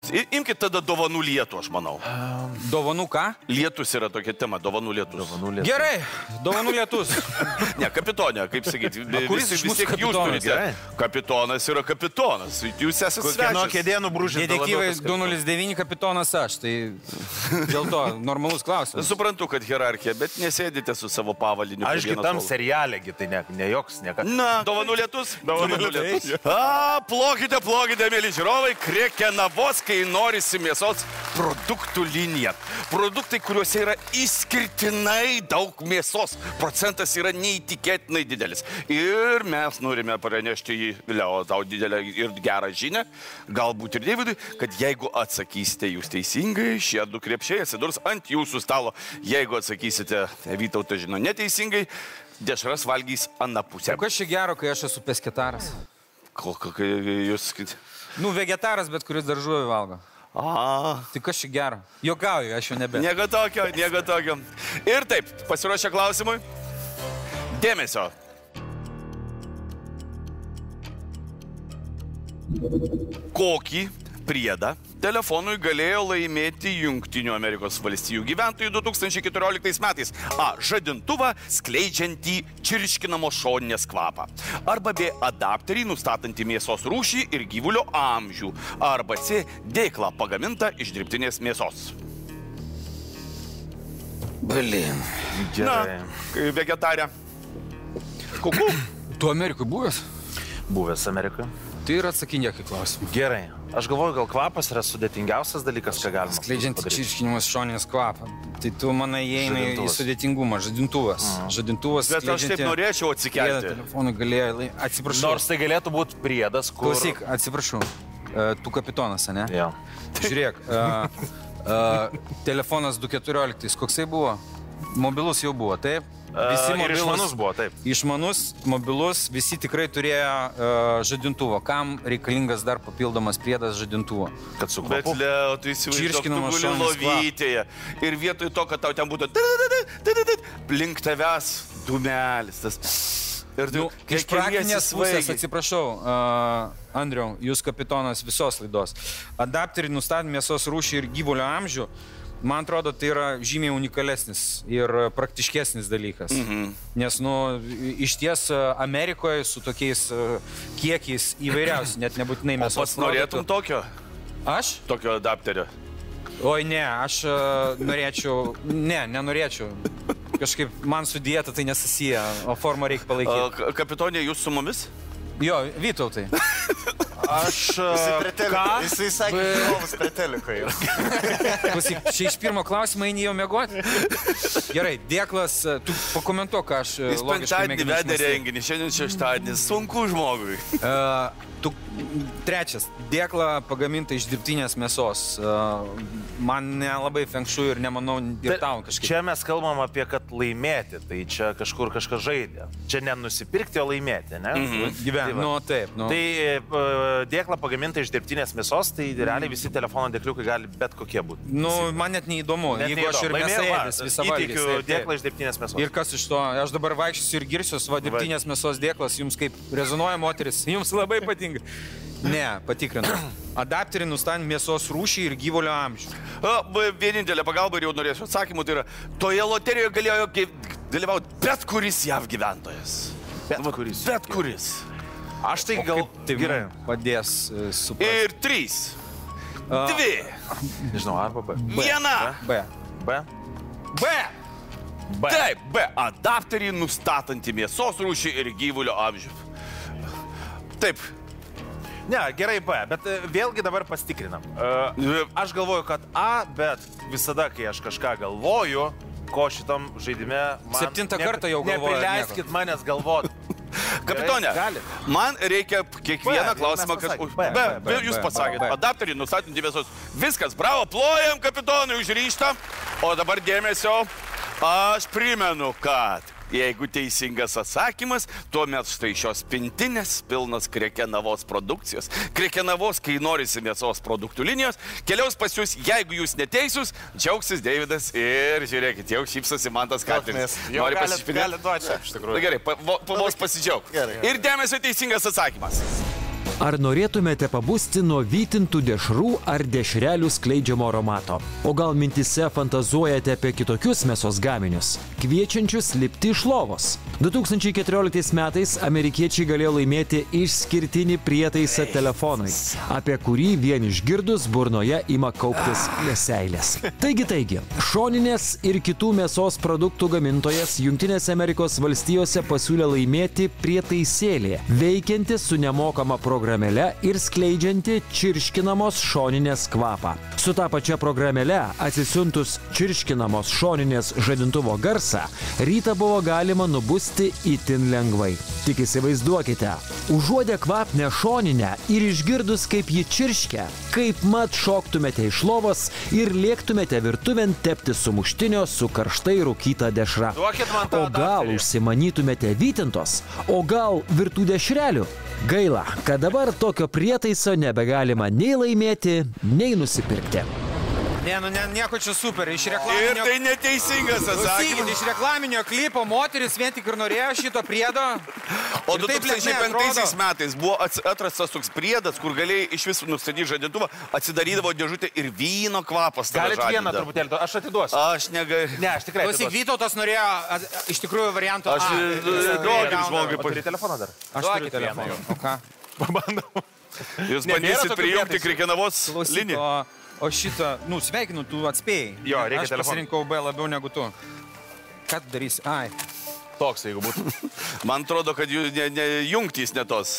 Imkite tada dovanų lietų, aš manau. Dovanų ką? Lietus yra tokia tema, dovanų lietus. Gerai, dovanų lietus. Ne, kapitonė, kaip sakyti. Kuris iš mūsų kapitonas? Kapitonas yra kapitonas. Jūs esate svečias. Nuo kėdė nubrūžė. Detektyvai 209 kapitonas aš, tai dėl to normalus klausimas. Suprantu, kad hierarchija, bet nesėdite su savo pavaliniu. Aš kitam serialėgi, tai ne joks, ne ką. Na, dovanų lietus? Dovanų lietus. Plokite, mėly žiūrovai, Krekenavos, kai norisi mėsos produktų linija. Produktai, kuriuose yra išskirtinai daug mėsos. Procentas yra neįtikėtinai didelis. Ir mes norime pranešti į Leo tau didelę ir gerą žinią, galbūt ir Davidui, kad jeigu atsakysite jūs teisingai, šie du krepšiai atsidurs ant jūsų stalo. Jeigu atsakysite, Vytautas žino, neteisingai, dešras valgys anapusę. Kas čia gero, kai aš esu pesketaras? Kai jūs... Nu, vegetaras, bet kuris daržuoju valgo. Tai kas čia gero? Jokauju, aš jau nebe. Nieko tokio. Ir taip, pasiruošę klausimui. Dėmesio. Kokį priedą telefonui galėjo laimėti Jungtinių Amerikos valstijų gyventojų 2014 metais? A. Žadintuvą skleidžiantį čirškinamo šoninės kvapą. Arba B. Adapterį nustatantį mėsos rūšį ir gyvulio amžių. Arba C. Dėklą pagamintą iš dirbtinės mėsos. Blin. Na, vegetarė. Kuku. Tu Amerikui buvęs? Buvęs Amerikoje. Tai yra atsakinėkai klausimai. Gerai. Aš galvoju, gal kvapas yra sudėtingiausias dalykas, ką galima padaryti. Skleidžiant čirškinimas šoninės kvapą. Tai tu, manai, įeina į sudėtingumą. Žadintuvas. Žadintuvas bet aš taip norėčiau atsikelti. Telefonui galėjo... Atsiprašau. Nors tai galėtų būti priedas, kur... Klausyk, atsiprašau. Tu kapitonas, ne? Jo. Žiūrėk. Telefonas 214. Koksai buvo? Mobilus jau buvo, taip? Ir išmanus buvo, taip. Išmanus, mobilus, visi tikrai turėjo žadintuvo. Kam reikalingas dar papildomas priedas žadintuvo? Kad su kvapu. Bet Leo, tu įsivaizduok, tu guli lovytėje. Ir vietoj to, kad tau ten būtų link tavęs dūmelis. Iš praktinės pusės, atsiprašau, Andriau, jūs kapitonas visos laidos. Adapterį nustatant mėsos rūšį ir gyvulio amžių, man atrodo, tai yra žymiai unikalesnis ir praktiškesnis dalykas. Nes, iš ties Amerikoje su tokiais kiekiais įvairiausiai, net nebūtinai mėsos. O pats norėtum tokio? Aš? Tokio adapterio. Oi, ne, aš norėčiau, nenorėčiau. Kažkaip man su dieta tai nesusiję, o formą reikia palaikyti. Kapitonė, jūs su mumis? Jo, Vytautai. Aš... Jisai sakė, žinomus prie teliko jau. Klausyk, čia iš pirmo klausimo eini jau mėgoti? Gerai, Dėklas, tu pakomentuok, ką aš logiškai mėginu. Jis penktadienį vedė renginį, šiandien šeštadienis. Sunku žmogui. Trečias, dėkla pagaminta iš dirbtinės mėsos. Man nelabai fenkšu ir nemanau ir tau kažkaip. Čia mes kalbam apie, kad laimėti, tai čia kažkur kažkas žaidė. Čia nenusipirkti, o laimėti, ne? Gyventi. Nu, taip. Tai dėkla pagaminta iš dirbtinės mėsos, tai realiai visi telefono dėkliukai gali bet kokie būti. Nu, man net neįdomu. Jeigu aš ir mėsaėdis visą valgys. Įteikiu dėklą iš dirbtinės mėsos. Ir kas iš to? Aš dabar vaikščiosiu ir girsiuos, va, dirbtinės mėsos dėklas jums kaip rezonuoja moteris. Jums labai patinka. Ne, patikrinu. Adapterį nustatant mėsos rūšį ir gyvulio amžių. Vienintelė pagalba ir jau norėsiu atsakymų, tai yra, toje loterijoje galėjo dalyvauti bet kuris JAV gyventojas. Bet kuris. Aš tai gal... Gerai. Padės suprasti. Ir 3, 2. Nežinau, arba B. 1. B. Taip, B. Adapterį nustatantį mėsos rūšį ir gyvulio amžių. Taip. Ne, gerai B, bet vėlgi dabar pastikrinam. Aš galvoju, kad A, bet visada, kai aš kažką galvoju, ko šitam žaidime... 7 kartą jau galvoju. Neprileiskit manęs galvoti. Kapitonė, man reikia kiekvieną klausimą, kas... B, jūs pasakėt. Adapterį nustatinti mėsos. Viskas, bravo, plojam kapitonui už ryžtą. O dabar dėmesio, aš primenu, kad... Jeigu teisingas atsakymas, tuomet štai šios pintinės pilnas Krekenavos produkcijos. Krekenavos, kai norisi mėsos produktų linijos, keliaus pas jūs, jeigu jūs neteisus, džiaugsis Deividas ir žiūrėkit, jau šypsosi Mantas Katrinis. Nori pasišpinėti? Gali duoti čia, iš tikrųjų. Gerai, vos pasidžiaug. Ir dėmesio teisingas atsakymas. Ar norėtumėte pabusti nuo vytintų dešrų ar dešrelių skleidžiamo aromato? O gal mintise fantazuojate apie kitokius mėsos gaminius, kviečiančius lipti iš lovos? 2014 metais amerikiečiai galėjo laimėti išskirtinį prietaisą telefonui, apie kurį vien išgirdus burnoje ima kauptis seilės. Taigi, šoninės ir kitų mėsos produktų gamintojas Jungtinėse Amerikos valstijose pasiūlė laimėti prietaisėlį, veikianti su nemokama programėle ir skleidžianti čirškinamos šoninės kvapą. Su ta pačia programėle, atsisiuntus čirškinamos šoninės žadintuvo garsą, rytą buvo galima nubusti itin lengvai. Tik įsivaizduokite, užuodę kvapnę šoninę ir išgirdus, kaip ji čirškia, kaip mat šoktumėte iš lovos ir lėktumėte virtuvėn tepti sumuštinio su karštai rūkyta dešra. O gal užsimanytumėte vytintos, o gal virtų dešrelių? Gaila, kad dabar tokio prietaiso nebegalima nei laimėti, nei nusipirkti. Nieko čia super. Iš reklaminio... Ir tai neteisingas atsakymas. Iš reklaminio klipo moteris vien tik ir norėjo šito priedo. O 2005 metais buvo atrastas toks priedas, kur galėjai iš vis nustatyti žadintuvą, atsidarydavo dėžutė ir vyno kvapas. Galit vieną truputėlį, aš atiduosiu. Aš negaliu. Ne, aš tikrai atiduosiu. Vytautas norėjo iš tikrųjų varianto A. Duokit žmogui. O turi telefoną dar? Aš turiu telefoną. O ką? Pabandau. Jūs bandysit prijungti Krekenavos liniją. O šitą, sveikinu, tu atspėjai. Jo, reikia telefoną. Aš pasirinkau B labiau negu tu. Ką tu darysi? Ai. Toks, jeigu būtų. Man atrodo, kad jungtys ne tos.